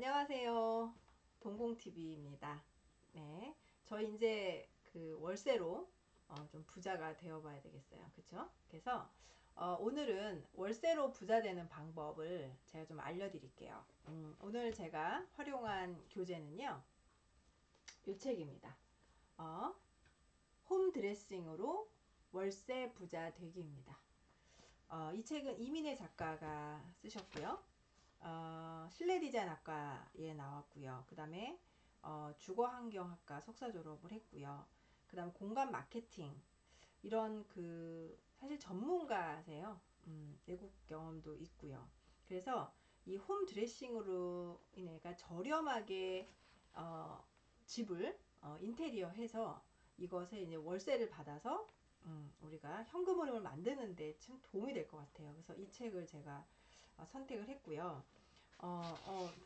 안녕하세요. 동공TV입니다. 네. 저희 이제 그 월세로 좀 부자가 되어 봐야 되겠어요. 그쵸? 그래서 오늘은 월세로 부자 되는 방법을 제가 좀 알려드릴게요. 오늘 제가 활용한 교재는요. 이 책입니다. 어, 홈 드레싱으로 월세 부자 되기입니다. 이 책은 이민혜 작가가 쓰셨고요. 실내 디자인 학과에 나왔고요. 그 다음에 주거환경학과 석사 졸업을 했고요. 그 다음 공간 마케팅 이런 그 사실 전문가세요. 외국 경험도 있고요. 그래서 이 홈 드레싱으로 인해가 저렴하게 집을 인테리어 해서 이것에 이제 월세를 받아서 우리가 현금 흐름을 만드는데 참 도움이 될 것 같아요. 그래서 이 책을 제가 선택을 했고요.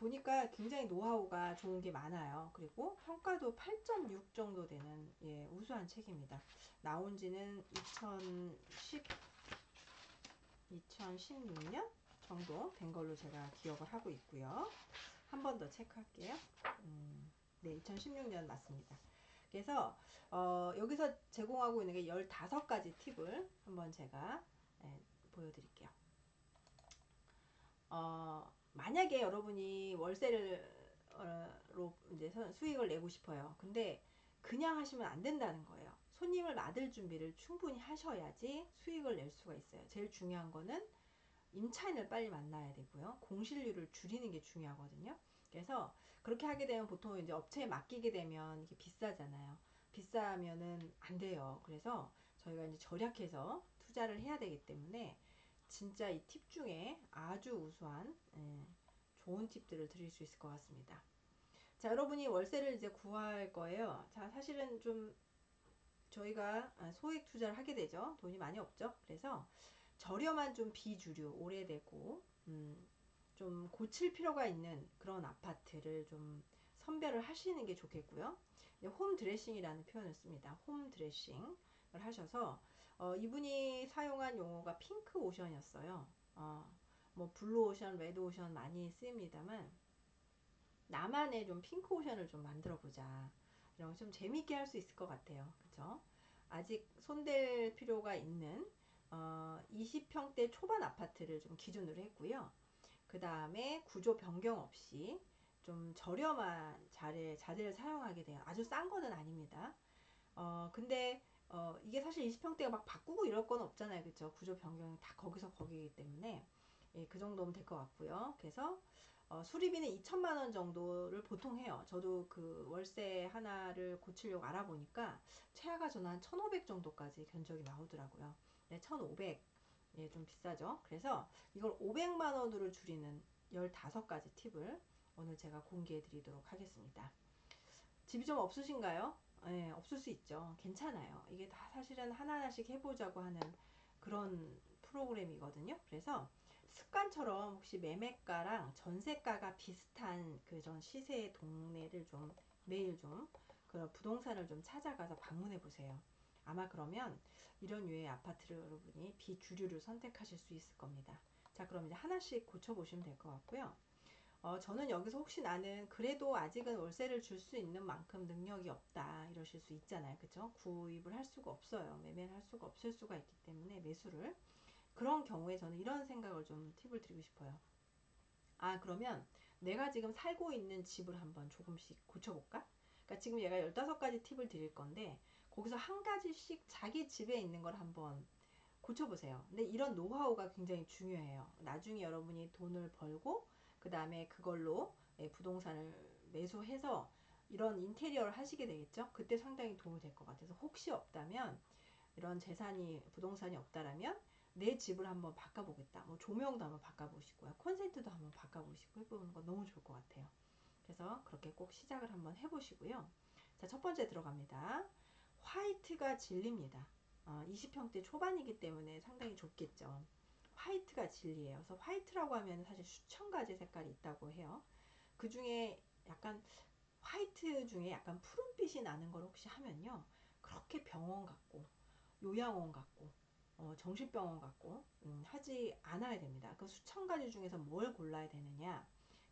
보니까 굉장히 노하우가 좋은 게 많아요. 그리고 평가도 8.6 정도 되는 우수한 책입니다. 나온 지는 2016년 정도 된 걸로 제가 기억을 하고 있고요. 한 번 더 체크할게요. 네, 2016년 맞습니다. 그래서 여기서 제공하고 있는 게 15가지 팁을 한번 제가 보여드릴게요. 만약에 여러분이 월세로 이제 수익을 내고 싶어요. 근데 그냥 하시면 안 된다는 거예요. 손님을 맡을 준비를 충분히 하셔야지 수익을 낼 수가 있어요. 제일 중요한 거는 임차인을 빨리 만나야 되고요. 공실률을 줄이는 게 중요하거든요. 그래서 그렇게 하게 되면 보통 이제 업체에 맡기게 되면 이게 비싸잖아요. 비싸면은 안 돼요. 그래서 저희가 이제 절약해서 투자를 해야 되기 때문에 진짜 이 팁 중에 아주 우수한 좋은 팁들을 드릴 수 있을 것 같습니다. 자, 여러분이 월세를 이제 구할 거예요. 자, 사실은 좀 저희가 소액 투자를 하게 되죠. 돈이 많이 없죠. 그래서 저렴한 좀 비주류, 오래되고 좀 고칠 필요가 있는 그런 아파트를 좀 선별을 하시는 게 좋겠고요. 홈 드레싱이라는 표현을 씁니다. 홈 드레싱을 하셔서 이분이 사용한 용어가 핑크 오션이었어요. 뭐 블루 오션, 레드 오션 많이 쓰입니다만 나만의 좀 핑크 오션을 좀 만들어 보자. 이런 거 좀 재밌게 할 수 있을 것 같아요. 그쵸? 아직 손댈 필요가 있는 20평대 초반 아파트를 좀 기준으로 했고요. 그 다음에 구조 변경 없이 좀 저렴한 자재를 사용하게 돼요. 아주 싼 거는 아닙니다. 근데 이게 사실 20평대가 막 바꾸고 이럴 건 없잖아요. 그쵸? 구조 변경이 다 거기서 거기이기 때문에 예, 그 정도면 될 것 같고요. 그래서 수리비는 2천만 원 정도를 보통 해요. 저도 그 월세 하나를 고치려고 알아보니까 최하가 저는 한 1,500 정도까지 견적이 나오더라고요. 네, 1,500. 예, 좀 비싸죠. 그래서 이걸 500만 원으로 줄이는 15가지 팁을 오늘 제가 공개해 드리도록 하겠습니다. 집이 좀 없으신가요? 네, 없을 수 있죠. 괜찮아요. 이게 다 사실은 하나하나씩 해보자고 하는 그런 프로그램이거든요. 그래서 습관처럼 혹시 매매가랑 전세가가 비슷한 그런 시세의 동네를 좀 매일 좀 그런 부동산을 좀 찾아가서 방문해 보세요. 아마 그러면 이런 류의 아파트를 여러분이 비주류를 선택하실 수 있을 겁니다. 자, 그럼 이제 하나씩 고쳐보시면 될 것 같고요. 저는 여기서 혹시 나는 그래도 아직은 월세를 줄 수 있는 만큼 능력이 없다 이러실 수 있잖아요. 그죠? 구입을 할 수가 없어요. 매매를 할 수가 없을 수가 있기 때문에 매수를. 그런 경우에 저는 이런 생각을 좀 팁을 드리고 싶어요. 그러면 내가 지금 살고 있는 집을 한번 조금씩 고쳐볼까? 그러니까 지금 얘가 15가지 팁을 드릴 건데 거기서 한 가지씩 자기 집에 있는 걸 한번 고쳐보세요. 근데 이런 노하우가 굉장히 중요해요. 나중에 여러분이 돈을 벌고 그 다음에 그걸로 부동산을 매수해서 이런 인테리어를 하시게 되겠죠. 그때 상당히 도움이 될 것 같아서 혹시 없다면 이런 재산이 부동산이 없다라면 내 집을 한번 바꿔보겠다. 뭐 조명도 한번 바꿔보시고요. 콘센트도 한번 바꿔보시고 해보는 거 너무 좋을 것 같아요. 그래서 그렇게 꼭 시작을 한번 해보시고요. 자, 첫 번째 들어갑니다. 화이트가 진리입니다. 20평대 초반이기 때문에 상당히 좁겠죠. 화이트가 진리예요. 그래서 화이트라고 하면 사실 수천 가지 색깔이 있다고 해요. 그 중에 약간 화이트 중에 약간 푸른빛이 나는 걸 혹시 하면요. 그렇게 병원 같고 요양원 같고 정신병원 같고 하지 않아야 됩니다. 그 수천 가지 중에서 뭘 골라야 되느냐.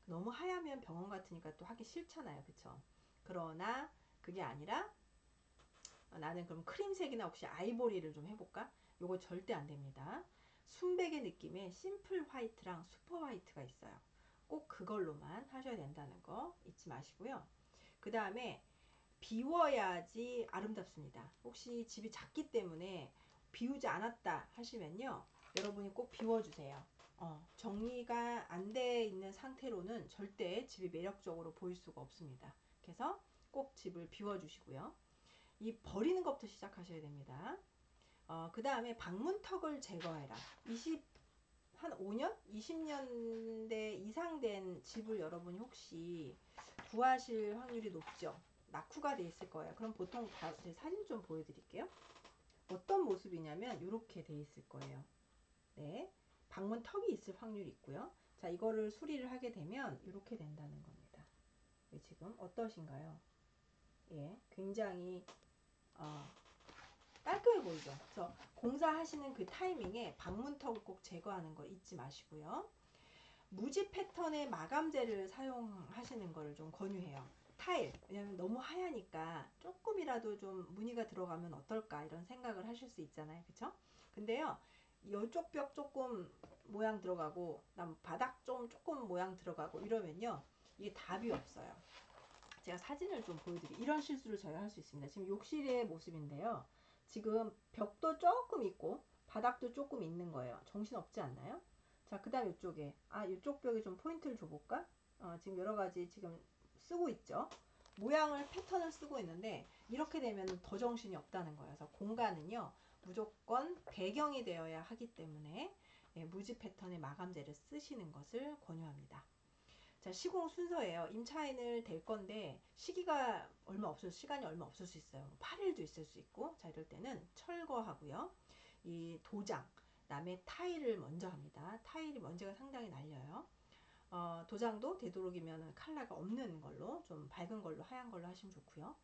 너무 하얗면 병원 같으니까 또 하기 싫잖아요. 그쵸? 그러나 그게 아니라 나는 그럼 크림색이나 혹시 아이보리를 좀 해볼까? 요거 절대 안 됩니다. 순백의 느낌의 심플 화이트랑 슈퍼 화이트가 있어요. 꼭 그걸로만 하셔야 된다는 거 잊지 마시고요. 그 다음에 비워야지 아름답습니다. 혹시 집이 작기 때문에 비우지 않았다 하시면요, 여러분이 꼭 비워주세요. 정리가 안 돼 있는 상태로는 절대 집이 매력적으로 보일 수가 없습니다. 그래서 꼭 집을 비워주시고요. 이 버리는 것부터 시작하셔야 됩니다. 그 다음에 방문턱을 제거해라. 한 5년? 20년대 이상 된 집을 여러분이 혹시 구하실 확률이 높죠. 낙후가 돼 있을 거예요. 그럼 보통 제 사진 좀 보여드릴게요. 어떤 모습이냐면 이렇게 돼 있을 거예요. 네, 방문턱이 있을 확률이 있고요. 자, 이거를 수리를 하게 되면 이렇게 된다는 겁니다. 지금 어떠신가요? 예, 굉장히 깔끔해 보이죠? 그래서 공사하시는 그 타이밍에 방문턱을 꼭 제거하는 걸 잊지 마시고요. 무지 패턴의 마감재를 사용하시는 것을 좀 권유해요. 타일, 왜냐면 너무 하얘니까 조금이라도 좀 무늬가 들어가면 어떨까 이런 생각을 하실 수 있잖아요. 그쵸? 근데요, 이쪽 벽 조금 모양 들어가고 바닥 좀 조금 모양 들어가고 이러면요, 이게 답이 없어요. 제가 사진을 좀 보여드릴게요. 이런 실수를 저희가 할 수 있습니다. 지금 욕실의 모습인데요, 지금 벽도 조금 있고 바닥도 조금 있는 거예요. 정신없지 않나요? 자, 그 다음 이쪽에 이쪽 벽에 좀 포인트를 줘볼까? 지금 여러가지 지금 쓰고 있죠. 모양을 패턴을 쓰고 있는데 이렇게 되면 더 정신이 없다는 거예요. 그래서 공간은요, 무조건 배경이 되어야 하기 때문에 무지 패턴의 마감재를 쓰시는 것을 권유합니다. 자, 시공 순서예요. 임차인을 댈 건데 시간이 얼마 없을 수 있어요. 8일도 있을 수 있고. 자, 이럴 때는 철거하고요. 이 도장, 그다음에 타일을 먼저 합니다. 타일이 먼지가 상당히 날려요. 도장도 되도록이면 컬러가 없는 걸로, 좀 밝은 걸로, 하얀 걸로 하시면 좋고요.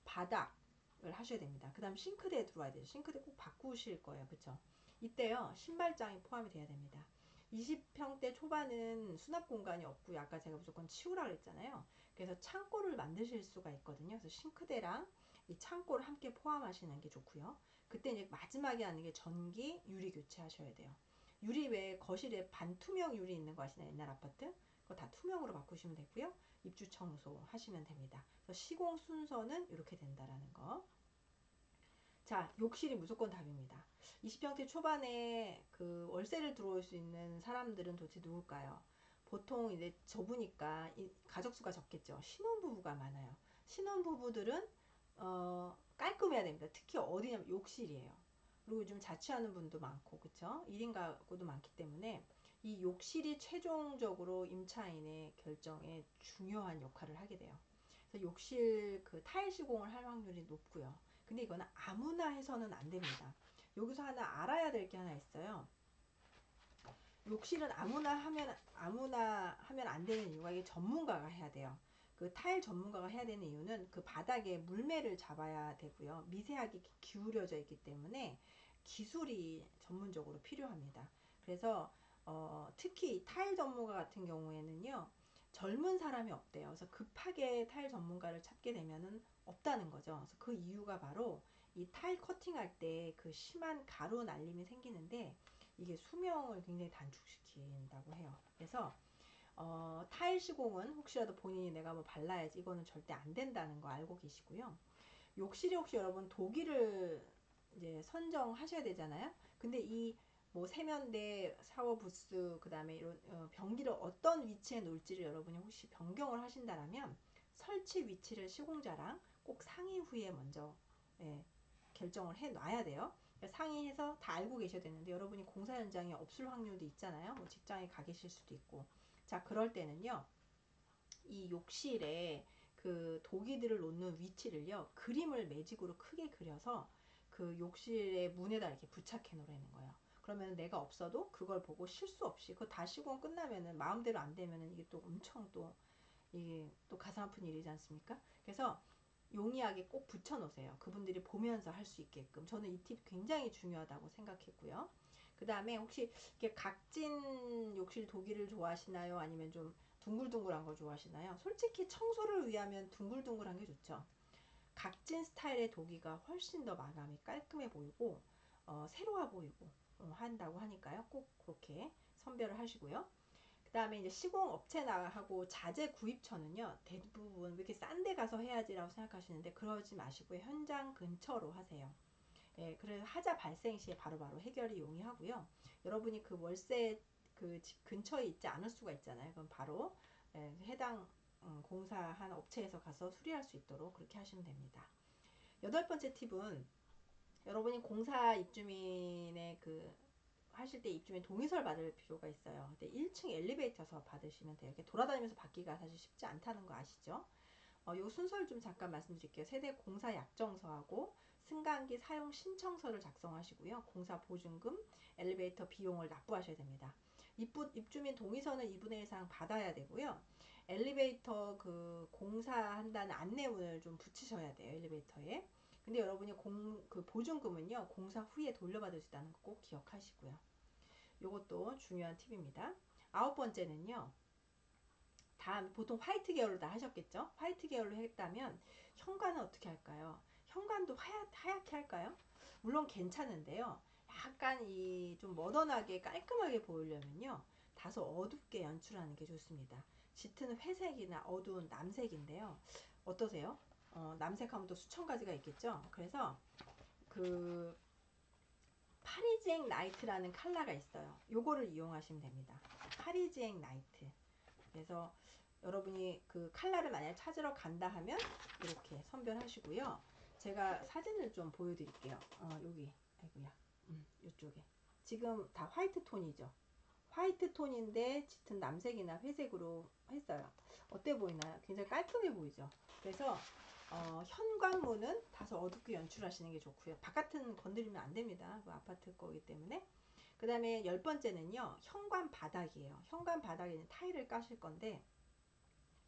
바닥을 하셔야 됩니다. 그 다음 싱크대에 들어와야 돼요. 싱크대 꼭 바꾸실 거예요. 그쵸? 이때요, 신발장이 포함이 돼야 됩니다. 20평대 초반은 수납 공간이 없고요. 아까 제가 무조건 치우라 그랬잖아요. 그래서 창고를 만드실 수가 있거든요. 그래서 싱크대랑 이 창고를 함께 포함하시는 게 좋고요. 그때 이제 마지막에 하는 게 전기 유리 교체하셔야 돼요. 유리 외에 거실에 반투명 유리 있는 거 아시나요? 옛날 아파트? 그거 다 투명으로 바꾸시면 되고요. 입주 청소 하시면 됩니다. 그래서 시공 순서는 이렇게 된다라는 거. 자, 욕실이 무조건 답입니다. 20평대 초반에 그 월세를 들어올 수 있는 사람들은 도대체 누굴까요? 보통 이제 좁으니까 가족 수가 적겠죠. 신혼부부가 많아요. 신혼부부들은 깔끔해야 됩니다. 특히 어디냐면 욕실이에요. 그리고 요즘 자취하는 분도 많고, 그쵸? 1인 가구도 많기 때문에 이 욕실이 최종적으로 임차인의 결정에 중요한 역할을 하게 돼요. 그래서 욕실 그 타일 시공을 할 확률이 높고요. 근데 이거는 아무나 해서는 안 됩니다. 여기서 하나 알아야 될 게 하나 있어요. 욕실은 아무나 하면 안 되는 이유가, 이게 전문가가 해야 돼요. 그 타일 전문가가 해야 되는 이유는 그 바닥에 물매를 잡아야 되고요. 미세하게 기울여져 있기 때문에 기술이 전문적으로 필요합니다. 그래서 특히 타일 전문가 같은 경우에는요, 젊은 사람이 없대요. 그래서 급하게 타일 전문가를 찾게 되면은 없다는 거죠. 그래서 그 이유가 바로 이 타일 커팅할 때 그 심한 가루 날림이 생기는데 이게 수명을 굉장히 단축시킨다고 해요. 그래서 타일 시공은 혹시라도 본인이 내가 뭐 발라야지, 이거는 절대 안 된다는 거 알고 계시고요. 욕실이 혹시 여러분 독일을 이제 선정하셔야 되잖아요. 근데 이 뭐 세면대, 샤워 부스, 그 다음에 이런 변기를 어떤 위치에 놓을지를 여러분이 혹시 변경을 하신다라면 설치 위치를 시공자랑 꼭 상의 후에 먼저 예, 결정을 해 놔야 돼요. 그러니까 상의해서 다 알고 계셔야 되는데 여러분이 공사 현장에 없을 확률도 있잖아요. 뭐 직장에 가 계실 수도 있고. 자, 그럴 때는요, 이 욕실에 그 도기들을 놓는 위치를요, 그림을 매직으로 크게 그려서 그 욕실의 문에다 이렇게 부착해 놓으라는 거예요. 그러면 내가 없어도 그걸 보고 실수 없이, 그거 다 시공 끝나면은 마음대로 안 되면은 이게 또 엄청 또 이게 또 가슴 아픈 일이지 않습니까? 그래서 용이하게 꼭 붙여 놓으세요. 그분들이 보면서 할 수 있게끔. 저는 이 팁 굉장히 중요하다고 생각했고요. 그 다음에 혹시 이렇게 각진 욕실 도기를 좋아하시나요? 아니면 좀 둥글둥글한 거 좋아하시나요? 솔직히 청소를 위하면 둥글둥글한 게 좋죠. 각진 스타일의 도기가 훨씬 더 마감이 깔끔해 보이고 새로워 보이고 한다고 하니까요. 꼭 그렇게 선별을 하시고요. 그 다음에 이제 시공 업체하고 자재 구입처는요, 대부분 왜 이렇게 싼 데 가서 해야지라고 생각하시는데 그러지 마시고요. 현장 근처로 하세요. 예, 그래서 하자 발생 시에 바로바로 해결이 용이하고요. 여러분이 그 월세 그 집 근처에 있지 않을 수가 있잖아요. 그럼 바로 해당 공사한 업체에서 가서 수리할 수 있도록 그렇게 하시면 됩니다. 여덟 번째 팁은 여러분이 공사 입주민의 그 하실 때 입주민 동의서를 받을 필요가 있어요. 근데 1층 엘리베이터에서 받으시면 돼요. 이렇게 돌아다니면서 받기가 사실 쉽지 않다는 거 아시죠? 요 순서를 좀 잠깐 말씀드릴게요. 세대 공사 약정서하고 승강기 사용 신청서를 작성하시고요. 공사 보증금, 엘리베이터 비용을 납부하셔야 됩니다. 입주민 동의서는 2분의 1 이상 받아야 되고요. 엘리베이터 그 공사한다는 안내문을 좀 붙이셔야 돼요. 엘리베이터에. 근데 여러분이 그 보증금은요, 공사 후에 돌려받을 수 있다는 거 꼭 기억하시고요. 요것도 중요한 팁입니다. 아홉 번째는요, 다음 보통 화이트 계열로 다 하셨겠죠? 화이트 계열로 했다면 현관은 어떻게 할까요? 현관도 하얗게 할까요? 물론 괜찮은데요. 약간 이 좀 머던하게 깔끔하게 보이려면요, 다소 어둡게 연출하는 게 좋습니다. 짙은 회색이나 어두운 남색인데요. 어떠세요? 남색하면 또 수천 가지가 있겠죠? 그래서 그 파리지앵 나이트라는 컬러가 있어요. 요거를 이용하시면 됩니다. 파리지앵 나이트. 그래서 여러분이 그 컬러를 만약에 찾으러 간다 하면 이렇게 선별하시고요. 제가 사진을 좀 보여드릴게요. 여기, 아이고야, 이쪽에. 지금 다 화이트 톤이죠. 화이트 톤인데 짙은 남색이나 회색으로 했어요. 어때 보이나요? 굉장히 깔끔해 보이죠? 그래서 현관문은 다소 어둡게 연출하시는 게 좋고요. 바깥은 건드리면 안 됩니다. 그 아파트 거기 때문에. 그 다음에 열 번째는요, 현관 바닥이에요. 현관 바닥에는 타일을 까실 건데,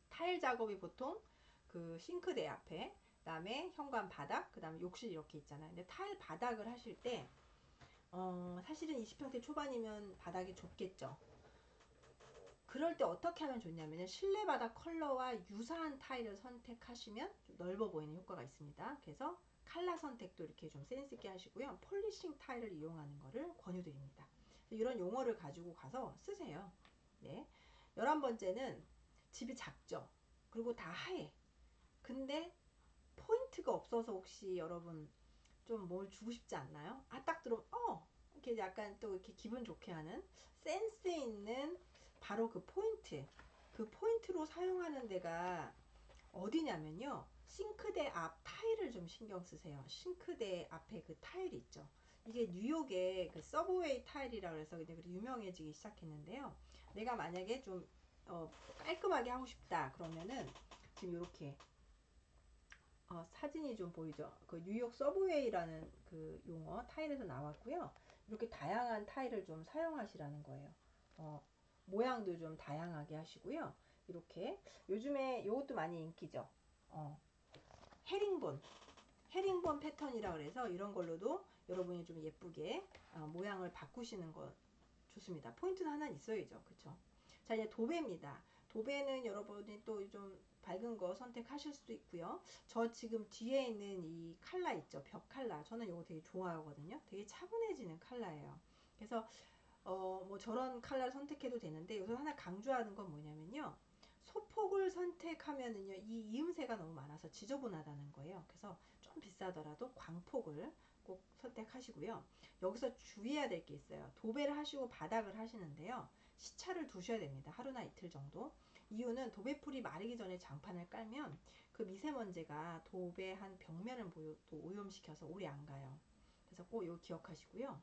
타일 작업이 보통 그 싱크대 앞에, 그 다음에 현관 바닥, 그 다음에 욕실 이렇게 있잖아요. 근데 타일 바닥을 하실 때, 사실은 20평대 초반이면 바닥이 좁겠죠. 그럴 때 어떻게 하면 좋냐면 실내 바닥 컬러와 유사한 타일을 선택하시면 좀 넓어 보이는 효과가 있습니다. 그래서 컬러 선택도 이렇게 좀 센스 있게 하시고요. 폴리싱 타일을 이용하는 것을 권유드립니다. 이런 용어를 가지고 가서 쓰세요. 네. 11번째는 집이 작죠. 그리고 다 하얘. 근데 포인트가 없어서 혹시 여러분 좀 뭘 주고 싶지 않나요? 딱 들어오면 이렇게 약간 또 이렇게 기분 좋게 하는 센스 있는 바로 그 포인트, 그 포인트로 사용하는 데가 어디냐면요, 싱크대 앞 타일을 좀 신경 쓰세요. 싱크대 앞에 그 타일 있죠. 이게 뉴욕의 그 서브웨이 타일이라고 해서 이제 유명해지기 시작했는데요. 내가 만약에 좀 깔끔하게 하고 싶다 그러면은 지금 이렇게 사진이 좀 보이죠? 그 뉴욕 서브웨이라는 그 용어 타일에서 나왔고요. 이렇게 다양한 타일을 좀 사용하시라는 거예요. 모양도 좀 다양하게 하시고요. 이렇게 요즘에 이것도 많이 인기죠. 헤링본 헤링본 패턴이라 그래서 이런 걸로도 여러분이 좀 예쁘게 모양을 바꾸시는 거 좋습니다. 포인트는 하나 있어야죠. 그쵸? 자, 이제 도배입니다. 도배는 여러분이 또 좀 밝은 거 선택하실 수도 있고요. 저 지금 뒤에 있는 이 컬러 있죠? 벽 컬러. 저는 이거 되게 좋아하거든요. 되게 차분해지는 컬러예요. 그래서 뭐 저런 컬러를 선택해도 되는데 여기서 하나 강조하는 건 뭐냐면요. 소폭을 선택하면은요, 이 이음새가 너무 많아서 지저분하다는 거예요. 그래서 좀 비싸더라도 광폭을 꼭 선택하시고요. 여기서 주의해야 될 게 있어요. 도배를 하시고 바닥을 하시는데요. 시차를 두셔야 됩니다. 하루나 이틀 정도. 이유는 도배풀이 마르기 전에 장판을 깔면 그 미세먼지가 도배한 벽면을 또 오염시켜서 오래 안 가요. 그래서 꼭 이거 기억하시고요.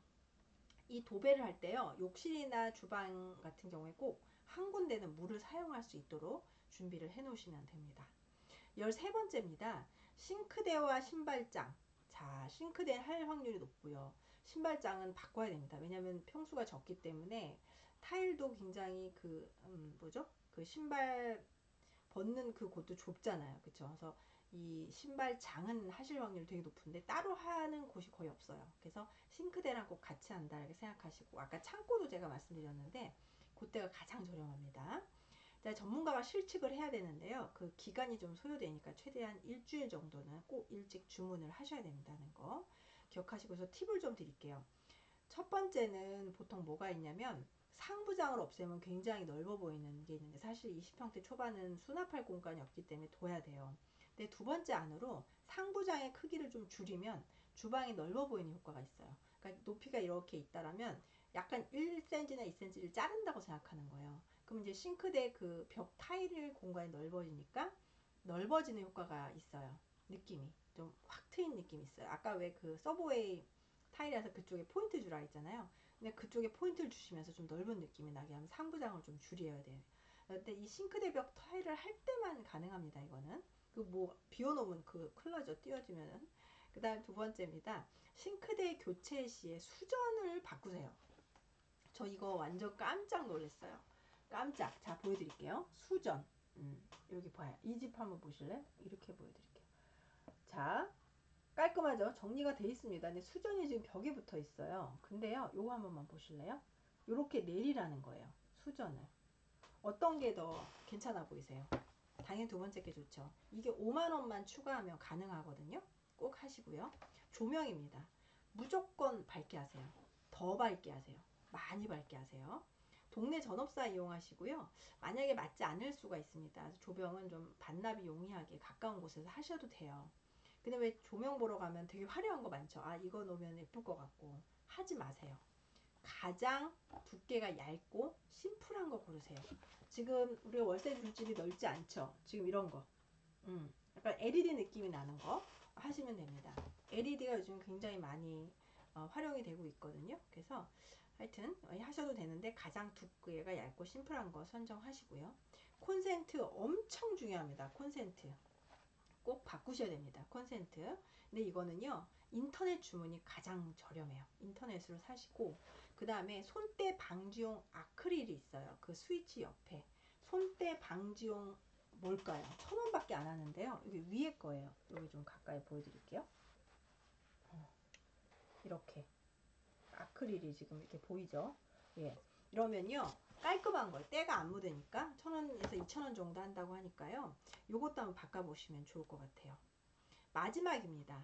이 도배를 할 때요, 욕실이나 주방 같은 경우에 꼭 한 군데는 물을 사용할 수 있도록 준비를 해 놓으시면 됩니다. 13번째입니다. 싱크대와 신발장. 자, 싱크대는 할 확률이 높고요. 신발장은 바꿔야 됩니다. 왜냐하면 평수가 적기 때문에 타일도 굉장히 그 신발 벗는 그 곳도 좁잖아요. 그쵸? 그래서 이 신발장은 하실 확률이 되게 높은데 따로 하는 곳이 거의 없어요. 그래서 싱크대랑 꼭 같이 한다 이렇게 생각하시고, 아까 창고도 제가 말씀드렸는데 그때가 가장 저렴합니다. 자, 전문가가 실측을 해야 되는데요. 그 기간이 좀 소요되니까 최대한 일주일 정도는 꼭 일찍 주문을 하셔야 된다는 거 기억하시고서 팁을 좀 드릴게요. 첫 번째는 보통 뭐가 있냐면 상부장을 없애면 굉장히 넓어 보이는 게 있는데 사실 20평대 초반은 수납할 공간이 없기 때문에 둬야 돼요. 근데 두 번째 안으로 상부장의 크기를 좀 줄이면 주방이 넓어 보이는 효과가 있어요. 그러니까 높이가 이렇게 있다라면 약간 1cm나 2cm를 자른다고 생각하는 거예요. 그럼 이제 싱크대 그 벽 타일 공간이 넓어지니까 넓어지는 효과가 있어요. 느낌이 좀 확 트인 느낌이 있어요. 아까 왜 그 서브웨이 타일이라서 그쪽에 포인트 주라 했잖아요. 근데 그쪽에 포인트를 주시면서 좀 넓은 느낌이 나게 하면 상부장을 좀 줄여야 돼요. 근데 이 싱크대 벽 타일을 할 때만 가능합니다. 이거는 그 뭐 비워놓으면 그 큰일 나죠. 띄워지면은. 그 다음 두 번째입니다. 싱크대 교체 시에 수전을 바꾸세요. 저 이거 완전 깜짝 놀랐어요. 깜짝. 자, 보여드릴게요. 수전. 여기 봐요. 이 집 한번 보실래요? 이렇게 보여드릴게요. 자, 깔끔하죠? 정리가 돼 있습니다. 근데 수전이 지금 벽에 붙어 있어요. 근데요, 요거 한 번만 보실래요? 요렇게 내리라는 거예요. 수전을. 어떤 게 더 괜찮아 보이세요? 당연히 두 번째 게 좋죠. 이게 5만원만 추가하면 가능하거든요. 꼭 하시고요. 조명입니다. 무조건 밝게 하세요. 더 밝게 하세요. 많이 밝게 하세요. 동네 전업사 이용하시고요. 만약에 맞지 않을 수가 있습니다. 조명은 좀 반납이 용이하게 가까운 곳에서 하셔도 돼요. 근데 왜 조명 보러 가면 되게 화려한 거 많죠. 아, 이거 놓으면 예쁠 것 같고. 하지 마세요. 가장 두께가 얇고 심플한 거 고르세요. 지금 우리가 월세 줄 집이 넓지 않죠. 지금 이런 거. 약간 LED 느낌이 나는 거 하시면 됩니다. LED가 요즘 굉장히 많이 활용이 되고 있거든요. 그래서 하여튼 하셔도 되는데 가장 두께가 얇고 심플한 거 선정하시고요. 콘센트 엄청 중요합니다. 콘센트 꼭 바꾸셔야 됩니다. 콘센트. 근데 이거는요. 인터넷 주문이 가장 저렴해요. 인터넷으로 사시고 그 다음에 손때 방지용 아크릴이 있어요. 그 스위치 옆에 손때 방지용 뭘까요? 1,000원밖에 안 하는데요. 여기 위에 거예요. 여기 좀 가까이 보여드릴게요. 이렇게 아크릴이 지금 이렇게 보이죠? 예. 이러면요. 깔끔한 걸 때가 안 묻으니까 1,000원에서 2,000원 정도 한다고 하니까요. 요것도 한번 바꿔보시면 좋을 것 같아요. 마지막입니다.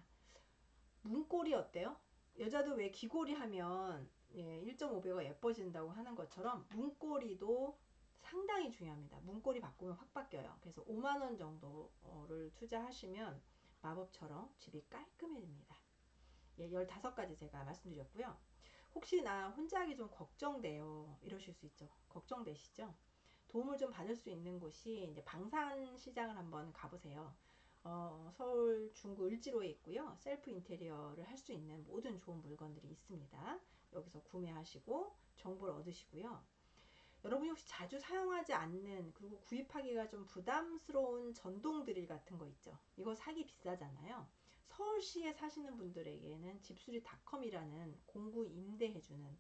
문고리 어때요? 여자도 왜 귀걸이 하면 1.5배가 예뻐진다고 하는 것처럼 문고리도 상당히 중요합니다. 문고리 바꾸면 확 바뀌어요. 그래서 5만원 정도를 투자하시면 마법처럼 집이 깔끔해집니다. 15가지 제가 말씀드렸고요. 혹시 나 혼자 하기 좀 걱정돼요. 이러실 수 있죠. 걱정되시죠? 도움을 좀 받을 수 있는 곳이 이제 방산시장을 한번 가보세요. 서울 중구 을지로에 있고요. 셀프 인테리어를 할 수 있는 모든 좋은 물건들이 있습니다. 여기서 구매하시고 정보를 얻으시고요. 여러분이 혹시 자주 사용하지 않는 그리고 구입하기가 좀 부담스러운 전동 드릴 같은 거 있죠. 이거 사기 비싸잖아요. 서울시에 사시는 분들에게는 집수리닷컴이라는 공구 임대해주는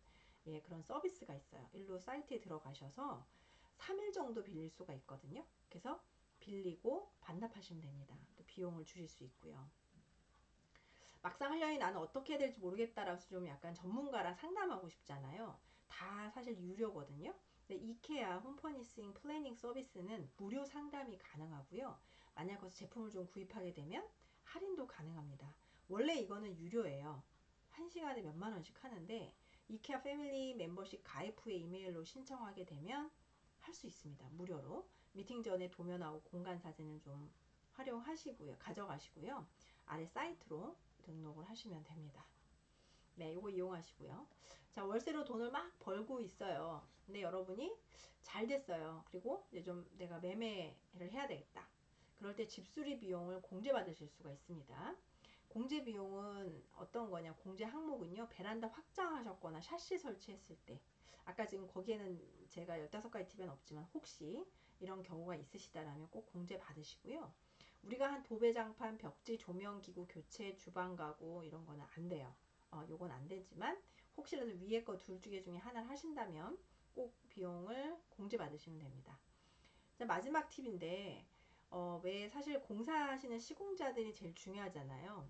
그런 서비스가 있어요. 일로 사이트에 들어가셔서 3일 정도 빌릴 수가 있거든요. 그래서 빌리고 반납하시면 됩니다. 또 비용을 줄일 수 있고요. 막상 하려니 나는 어떻게 해야 될지 모르겠다라서 좀 약간 전문가랑 상담하고 싶잖아요. 다 사실 유료거든요. 근데 이케아 홈퍼니싱 플래닝 서비스는 무료 상담이 가능하고요. 만약 거기서 제품을 좀 구입하게 되면 할인도 가능합니다. 원래 이거는 유료예요. 1시간에 몇만 원씩 하는데 이케아 패밀리 멤버십 가입 후에 이메일로 신청하게 되면 할 수 있습니다. 무료로. 미팅 전에 도면하고 공간 사진을 좀 활용하시고요. 가져가시고요. 아래 사이트로 등록을 하시면 됩니다. 네, 이거 이용하시고요. 자, 월세로 돈을 막 벌고 있어요. 근데 여러분이 잘 됐어요. 그리고 이제 좀 내가 매매를 해야 되겠다. 그럴 때 집수리 비용을 공제받으실 수가 있습니다. 공제 비용은 어떤 거냐? 공제 항목은요. 베란다 확장하셨거나 샤시 설치했을 때 아까 지금 거기에는 제가 15가지 팁은 없지만 혹시 이런 경우가 있으시다라면 꼭 공제 받으시고요. 우리가 한 도배장판, 벽지, 조명기구 교체, 주방 가구 이런 거는 안 돼요. 요건 안 되지만 혹시라도 위에 거 둘 중에 하나를 하신다면 꼭 비용을 공제 받으시면 됩니다. 자, 마지막 팁인데 왜 사실 공사하시는 시공자들이 제일 중요하잖아요.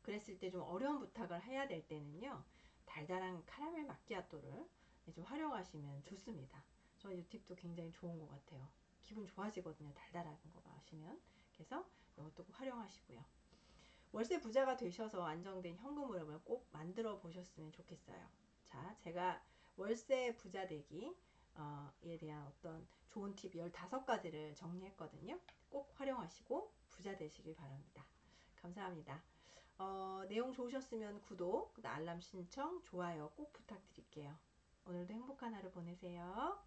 그랬을 때 좀 어려운 부탁을 해야 될 때는요. 달달한 카라멜 마키아토를 좀 활용하시면 좋습니다. 이 팁도 굉장히 좋은 것 같아요. 기분 좋아지거든요. 달달한 거 마시면. 그래서 이것도 활용하시고요. 월세 부자가 되셔서 안정된 현금 흐름을 꼭 만들어 보셨으면 좋겠어요. 자, 제가 월세 부자 되기 에 대한 어떤 좋은 팁 15가지를 정리했거든요. 꼭 활용하시고 부자 되시길 바랍니다. 감사합니다. 내용 좋으셨으면 구독, 알람 신청, 좋아요 꼭 부탁드릴게요. 오늘도 행복한 하루 보내세요.